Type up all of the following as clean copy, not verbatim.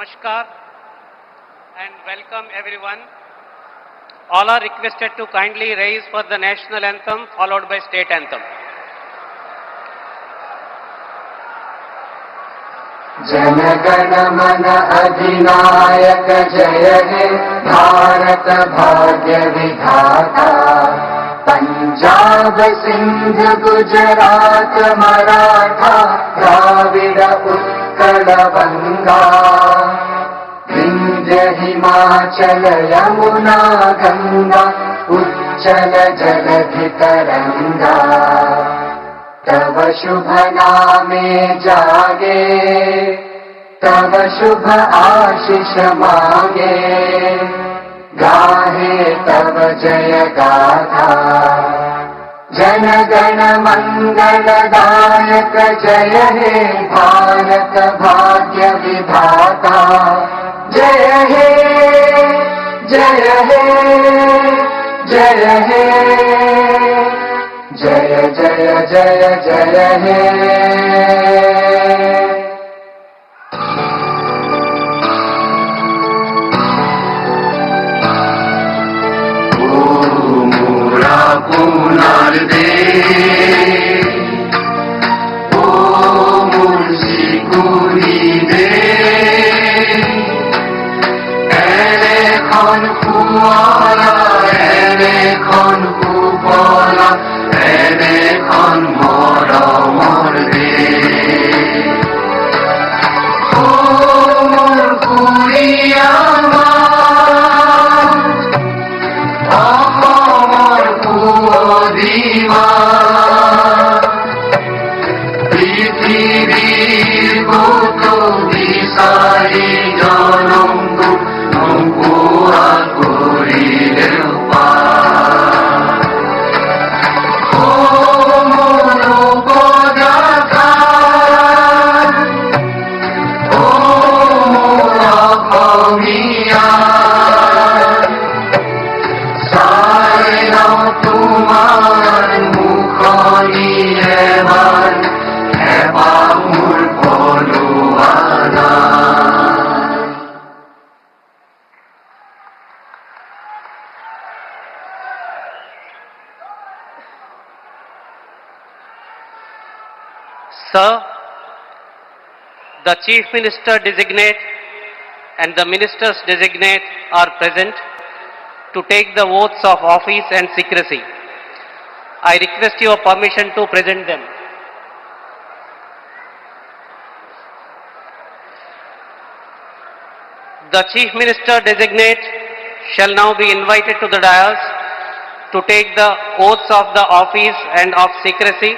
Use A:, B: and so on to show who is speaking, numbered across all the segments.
A: Namaskar and welcome everyone. All are requested to kindly rise for the national anthem followed by state anthem.
B: Jana Gana मन अधिनायक जय हे भारत भाग्य विधाता पंजाब सिंध गुजरात मराठा द्राविड़ उत्कल बंगा विंध्य हिमाचल यमुना गंगा उच्चल जलधि तरंगा तव शुभ नामे जागे तव शुभ आशीष मांगे गाहे तव जय गाथा जन गण मंगल दायक जय हे भारत भाग्य विधाता जय हे जय हे जय हे जय जय जय जय हे ओ मोरा पुनार दे ओ मुंशी कुनी दे एने खन कुआला एने खन कुपला एने खन मरमर दे ओ मोर कुड़ियामा অসমৰ পুৱদিমা পৃথিৱীৰ কতো বিচাৰি জনমটো নোপোৱা কৰিলেও
A: Sir, the Chief Minister designate and the Ministers designate are present to take the oaths of office and secrecy. I request your permission to present them. The Chief Minister designate shall now be invited to the dais to take the oaths of the office and of secrecy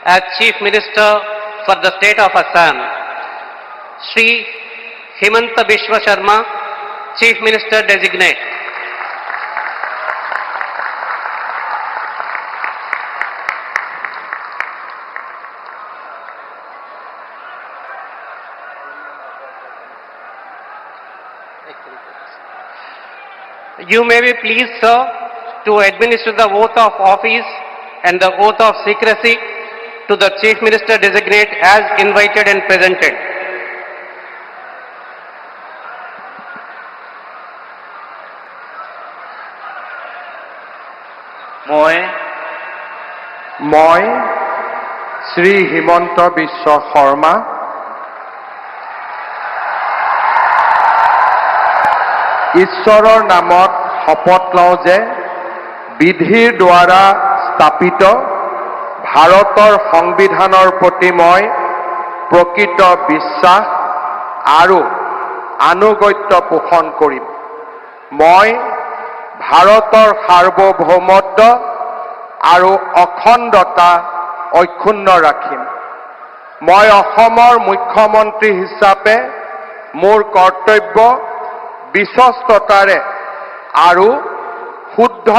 A: as Chief Minister for the State of Assam. Shri Himanta Biswa Sharma, Chief Minister Designate. You may be pleased, sir, to administer the oath of office and the oath of secrecy to the Chief Minister designate as invited and presented.
C: মই শ্ৰী হিমন্ত বিশ্ব শৰ্মা ঈশ্বৰৰ নামত শপত লওঁ যে বিধিৰ দ্বাৰা স্থাপিত ভাৰতৰ সংবিধানৰ প্ৰতি মই প্ৰকৃত বিশ্বাস আৰু আনুগত্য পোষণ কৰিম। মই ভাৰতৰ সাৰ্বভৌমত্ব আৰু অখণ্ডতা অক্ষুণ্ণ ৰাখিম। মই অসমৰ মুখ্যমন্ত্ৰী হিচাপে মোৰ কৰ্তব্য বিশ্বস্ততাৰে আৰু শুদ্ধ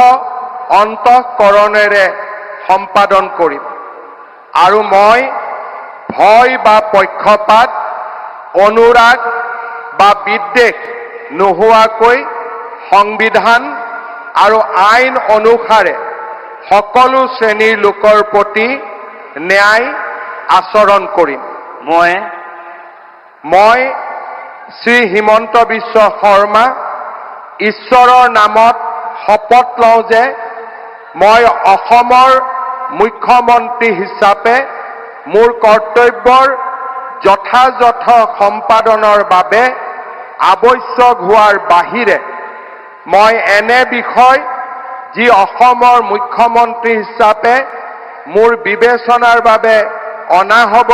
C: অন্তঃকৰণেৰে সম্পাদন কৰিম আৰু মই ভয় বা পক্ষপাত অনুৰাগ বা বিদ্বেষ নোহোৱাকৈ সংবিধান আৰু আইন অনুসাৰে সকলো শ্ৰেণীৰ লোকৰ প্ৰতি ন্যায় আচৰণ কৰিম। মই শ্ৰী হিমন্ত বিশ্ব শৰ্মা ঈশ্বৰৰ নামত শপত লওঁ যে মই অসমৰ মুখ্যমন্ত্ৰী হিচাপে মোৰ কৰ্তব্যৰ যথাযথ সম্পাদনৰ বাবে আৱশ্যক হোৱাৰ বাহিৰে মই এনে বিষয় যি অসমৰ মুখ্যমন্ত্ৰী হিচাপে মোৰ বিবেচনাৰ বাবে অনা হ'ব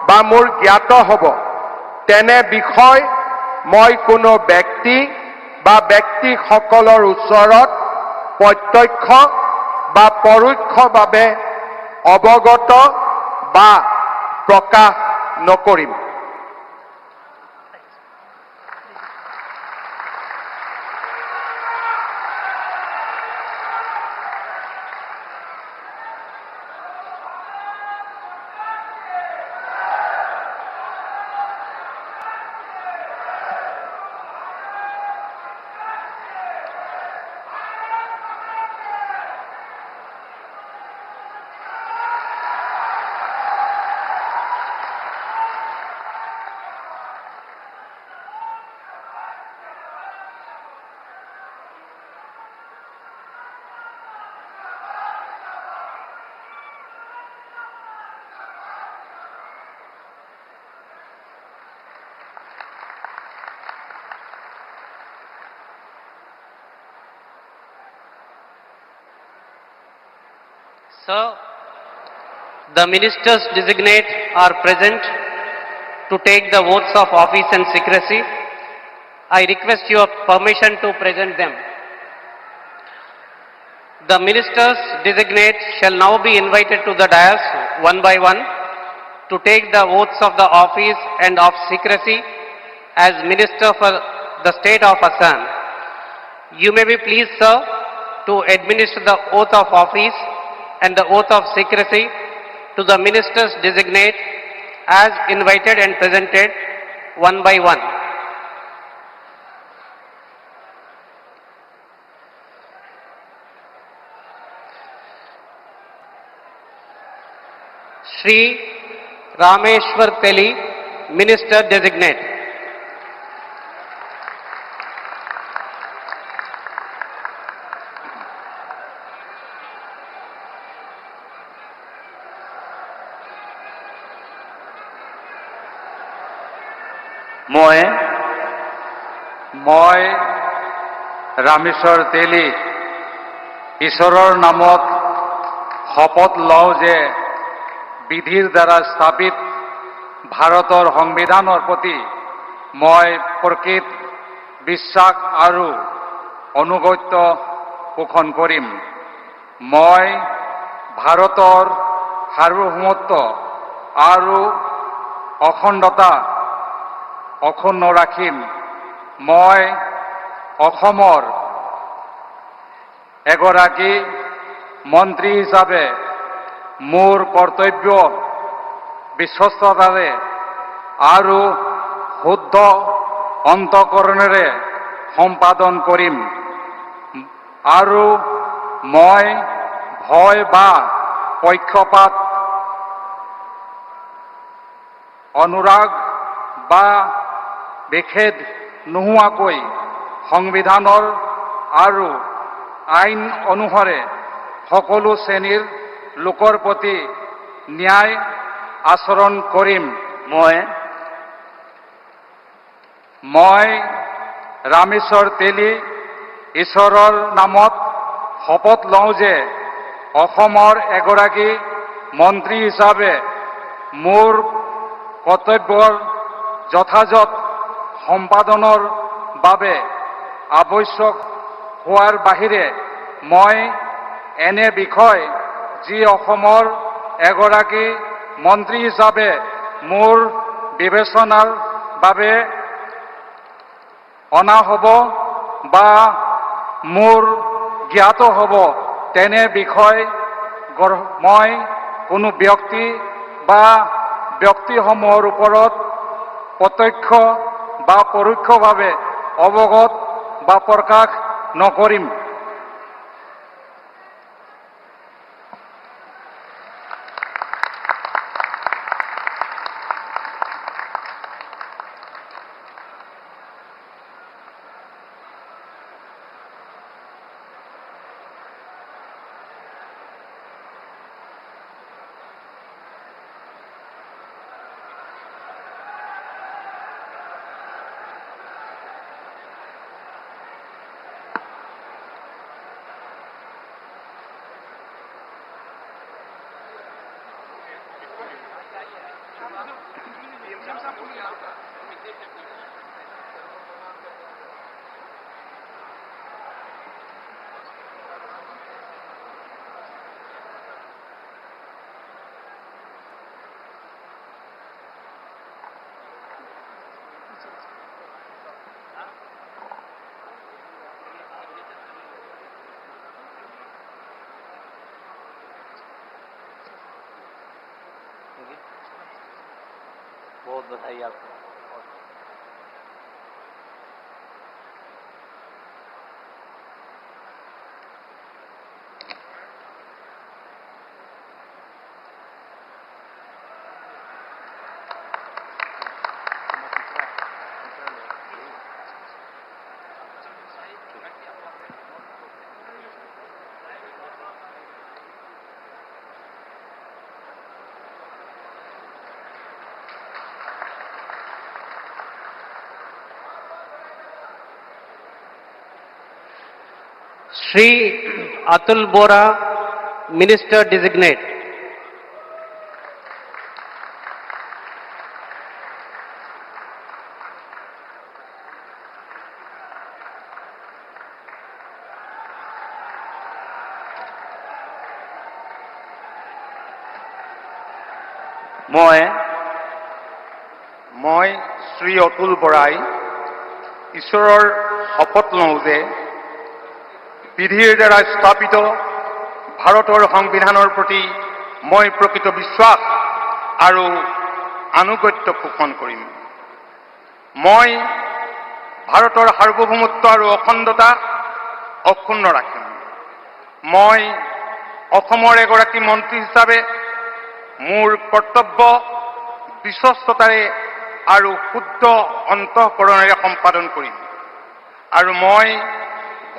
C: বা মোৰ জ্ঞাত হ'ব তেনে বিষয় মই কোনো ব্যক্তি বা ব্যক্তিসকলৰ ওচৰত প্ৰত্যক্ষ বা পৰোক্ষভাৱে অৱগত বা প্ৰকাশ নকৰিম।
A: Sir, the ministers designate are present to take the oaths of office and secrecy. I request your permission to present them. The ministers designate shall now be invited to the dais one by one to take the oaths of the office and of secrecy as minister for the state of Assam. You may be pleased, sir, to administer the oath of office and the oath of secrecy to the ministers designate as invited and presented one by one. Shri Rameshwar Teli, Minister Designate.
D: মই ৰামেশ্বৰ তেলী ঈশ্বৰৰ নামত শপত লওঁ যে বিধিৰ দ্বাৰা স্থাপিত ভাৰতৰ সংবিধানৰ প্ৰতি মই প্ৰকৃত বিশ্বাস আৰু অনুগত্য পোষণ কৰিম। মই ভাৰতৰ সাৰ্বভৌমত্ব আৰু অখণ্ডতা অক্ষুণ্ণ ৰাখিম। মই অসমৰ এগৰাকী মন্ত্ৰী হিচাপে মোৰ কৰ্তব্য বিশ্বস্ততাৰে আৰু শুদ্ধ অন্তঃকৰণেৰে সম্পাদন কৰিম আৰু মই ভয় বা পক্ষপাত অনুৰাগ বা বিখেদ নোহোৱাকৈ সংবিধানৰ আৰু আইন অনুসাৰে সকলো শ্ৰেণীৰ লোকৰ প্ৰতি ন্যায় আচৰণ কৰিম। মই ৰামেশ্বৰ তেলী ঈশ্বৰৰ নামত শপত লওঁ যে অসমৰ এগৰাকী মন্ত্ৰী হিচাপে মোৰ কৰ্তব্যৰ যথাযথ সম্পাদনৰ বাবে আৱশ্যক হোৱাৰ বাহিৰে মই এনে বিষয় যি অসমৰ এগৰাকী মন্ত্ৰী হিচাপে মোৰ বিবেচনাৰ বাবে অনা হ'ব বা মোৰ জ্ঞাত হ'ব তেনে বিষয় মই কোনো ব্যক্তি বা ব্যক্তিসমূহৰ ওপৰত প্ৰত্যক্ষ বা পৰোক্ষভাৱে অৱগত বা প্ৰকাশ নকৰিম।
A: बहुत बधाई आपको। Shri Atul Bora, Minister Designate.
C: মই শ্ৰী অতুল বৰাই ঈশ্বৰৰ শপত লওঁ যে বিধিৰ দ্বাৰা স্থাপিত ভাৰতৰ সংবিধানৰ প্ৰতি মই প্ৰকৃত বিশ্বাস আৰু আনুগত্য পোষণ কৰিম। মই ভাৰতৰ সাৰ্বভৌমত্ব আৰু অখণ্ডতা অক্ষুণ্ণ ৰাখিম। মই অসমৰ এগৰাকী মন্ত্ৰী হিচাপে মোৰ কৰ্তব্য বিশ্বস্ততাৰে আৰু শুদ্ধ অন্তঃকৰণেৰে সম্পাদন কৰিম আৰু মই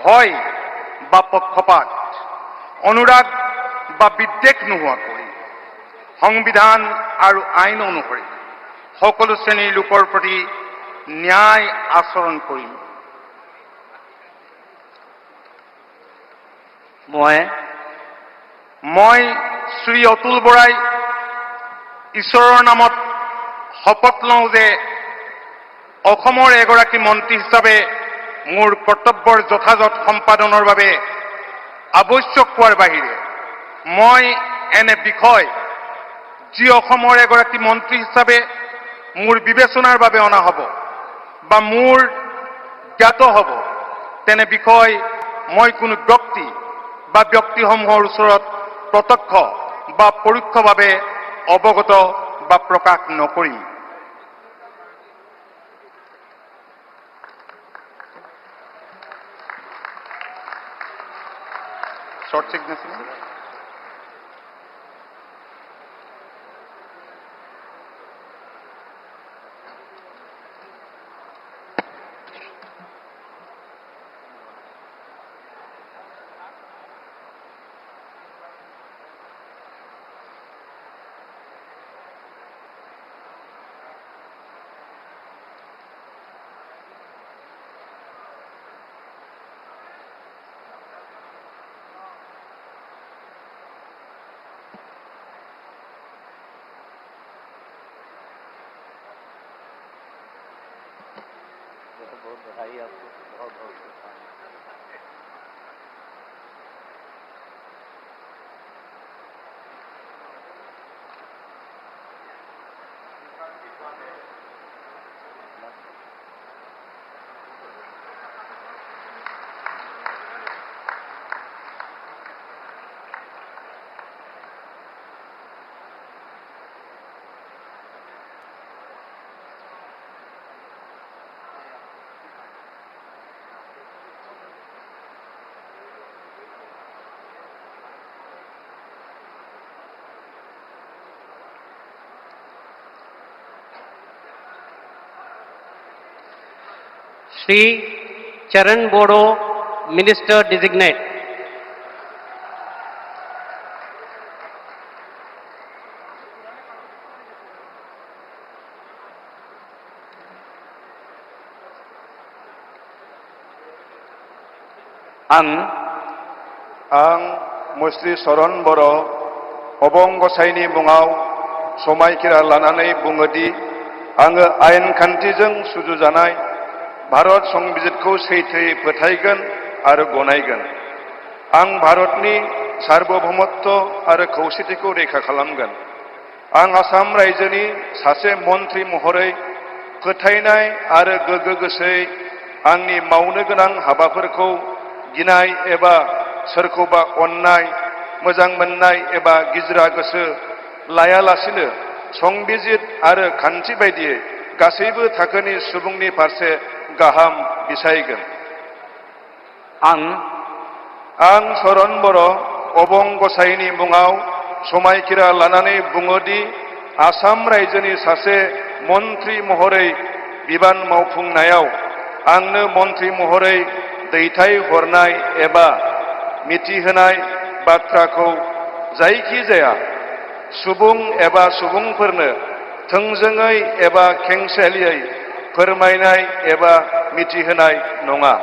C: ভয় বা পক্ষপাত, অনুৰাগ বা বিদ্বেষ নোহোৱাকৈ সংবিধান আৰু আইন অনুসৰি সকলো শ্ৰেণীৰ লোকৰ প্ৰতি ন্যায় আচৰণ কৰিম। মই শ্ৰী অতুল বৰাই ঈশ্বৰৰ নামত শপত লওঁ যে অসমৰ এগৰাকী মন্ত্ৰী হিচাপে মোৰ কৰ্তব্যৰ যথাযথ সম্পাদনৰ বাবে আৱশ্যক হোৱাৰ বাহিৰে মই এনে বিষয় যি অসমৰ এগৰাকী মন্ত্ৰী হিচাপে মোৰ বিবেচনাৰ বাবে অনা হ'ব বা মোৰ জ্ঞাত হ'ব তেনে বিষয় মই কোনো ব্যক্তি বা ব্যক্তিসমূহৰ ওচৰত প্ৰত্যক্ষ বা পৰোক্ষভাৱে অৱগত বা প্ৰকাশ নকৰিম। Short signature.
A: बहुत बधाई आपको, बहुत बहुत शुभकामनाएं। Shri Charan Bodo, Minister Designate.
C: Ang Musli Soron Boro, Obong Gosaini Bungaw,
E: समायखिरा लानानै बुङोदि आङो आयेन खान्थिजों सुजुजानाय भारत संबिजितखौ सैथोयै फोथायगोन आरो गनायगोन। आं भारतनि सार्वभौमत्व आरो खौसेथिखौ रैखा खालामगोन। आं आसाम रायजोनि सासे मन्थ्रि महरै फोथायनाय आरो गोगो गोसोयै आंनि मावनो गोनां हाबाफोरखौ गिनाय एबा सोरखौबा अननाय, मोजां मोननाय एबा गिज्रा गोसो लायालासिनो संबिजित आरो खान्थि बायदियै गासैबो थाखोनि सुबुंनि फारसे गाहाम बिसायगोन। आं चरन बर' अबं गसाइनि मुङाव समायखिरा लानानै बुङोदि आसाम रायजोनि सासे मन्थ्रि महरै बिबान मावफुंनायाव आंनो मन्थ्रि महरै दैथायहरनाय एबा मिथिहोनाय बाथ्राखौ जायखिजाया सुबुं एबा सुबुंफोरनो थोंजोङै एबा खेंसालियै फोरमायनाय एबा मिथिहोनाय नङा।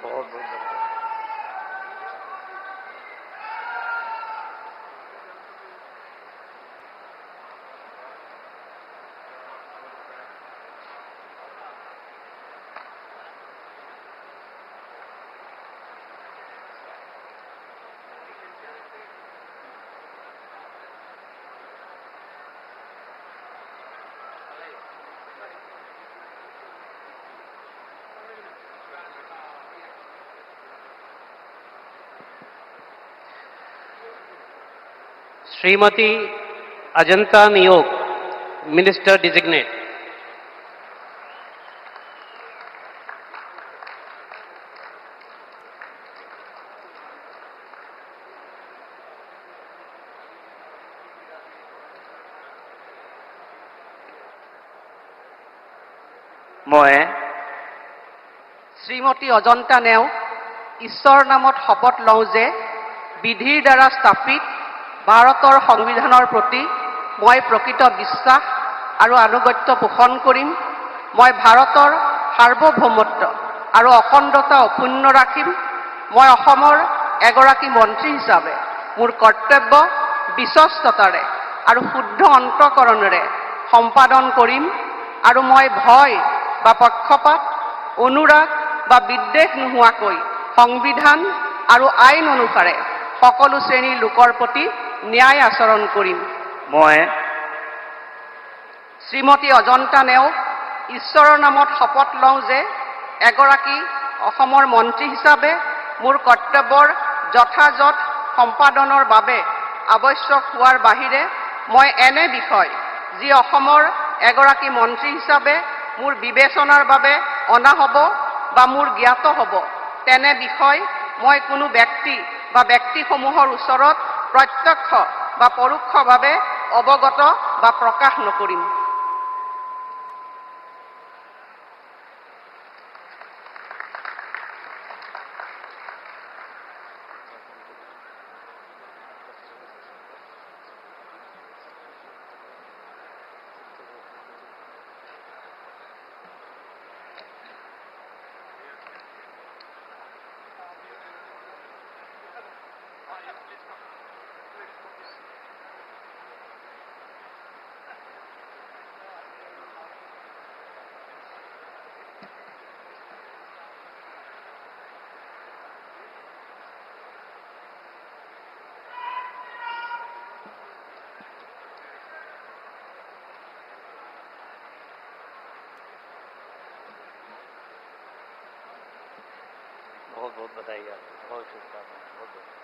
E: बहुत बहुत धन्यवाद।
A: Srimati Ajanta Niyog, Minister Designate.
F: মই
G: শ্ৰীমতী অজন্তা নেওগ ঈশ্বৰৰ নামত শপত লওঁ যে বিধিৰ দ্বাৰা স্থাপিত ভাৰতৰ সংবিধানৰ প্ৰতি মই প্ৰকৃত বিশ্বাস আৰু আনুগত্য পোষণ কৰিম। মই ভাৰতৰ সাৰ্বভৌমত্ব আৰু অখণ্ডতা অক্ষুণ্ণ ৰাখিম। মই অসমৰ এগৰাকী মন্ত্ৰী হিচাপে মোৰ কৰ্তব্য বিশ্বস্ততাৰে আৰু শুদ্ধ অন্তঃকৰণেৰে সম্পাদন কৰিম আৰু মই ভয় বা পক্ষপাত, অনুৰাগ বা বিদ্বেষ নোহোৱাকৈ সংবিধান আৰু আইন অনুসাৰে সকলো শ্ৰেণীৰ লোকৰ প্ৰতি ন্যায় আচৰণ কৰিম।
F: মই
G: শ্ৰীমতী অজন্তা নেওগ ঈশ্বৰৰ নামত শপত লওঁ যে এগৰাকী অসমৰ মন্ত্ৰী হিচাপে মোৰ কৰ্তব্যৰ যথাযথ সম্পাদনৰ বাবে আৱশ্যক হোৱাৰ বাহিৰে মই এনে বিষয় যি অসমৰ এগৰাকী মন্ত্ৰী হিচাপে মোৰ বিবেচনাৰ বাবে অনা হ'ব বা মোৰ জ্ঞাত হ'ব তেনে বিষয় মই কোনো ব্যক্তি বা ব্যক্তিসমূহৰ ওচৰত প্ৰত্যক্ষ বা পৰোক্ষভাৱে অৱগত বা প্ৰকাশ নকৰিম।
F: बहुत बहुत बधाई आपको, बहुत शुभकामनाएं, बहुत बहुत।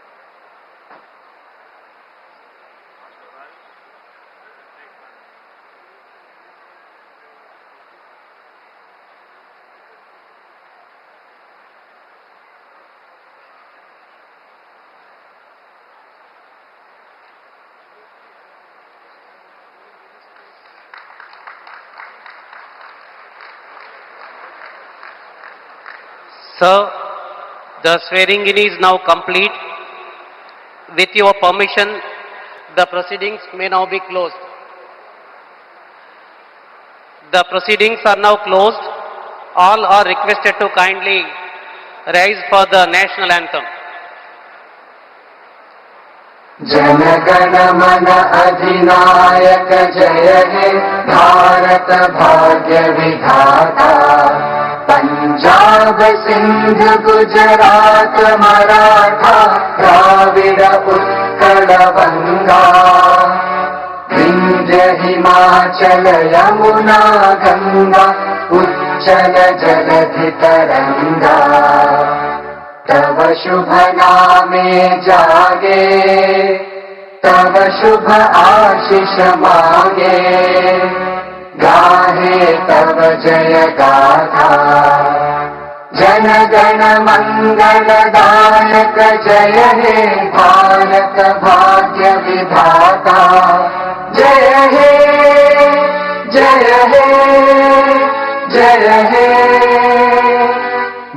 A: Sir, the swearing in is now complete. With your permission, the proceedings may now be closed. The proceedings are now closed. All are requested to kindly rise for the national anthem.
B: Jana Gana मन अधिनायक जय हे भारत भाग्य विधाता पंजाब सिंध गुजरात मराठा द्राविड उत्कल बंगा विंध्य हिमाचल यमुना गंगा उच्चल जलधि तरंगा तव शुभ नामे जागे तव शुभ आशीष मागे गाहे तव जय गाथा जन गण मंगल दायक जय हे भारत भाग्य विधाता जय हे जय हे जय हे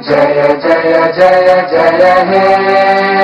B: जय जय जय जय हे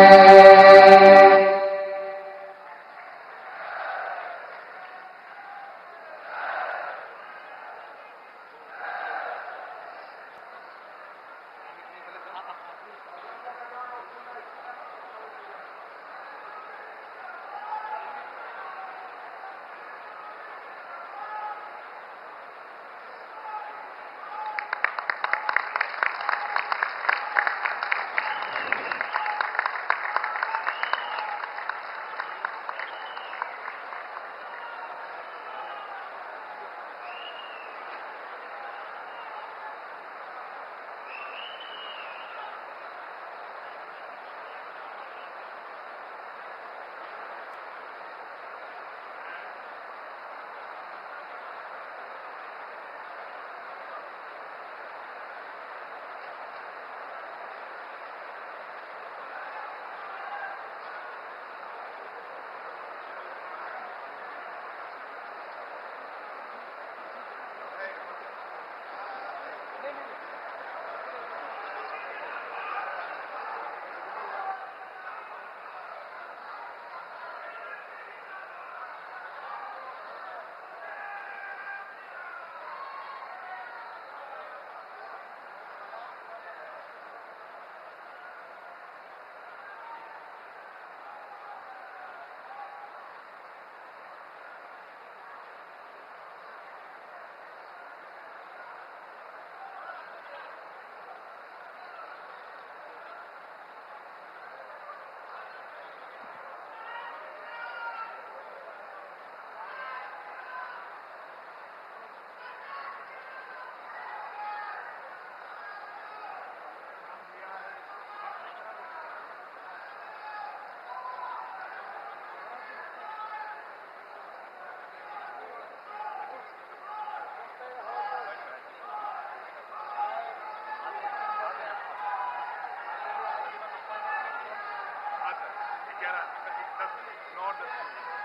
C: Not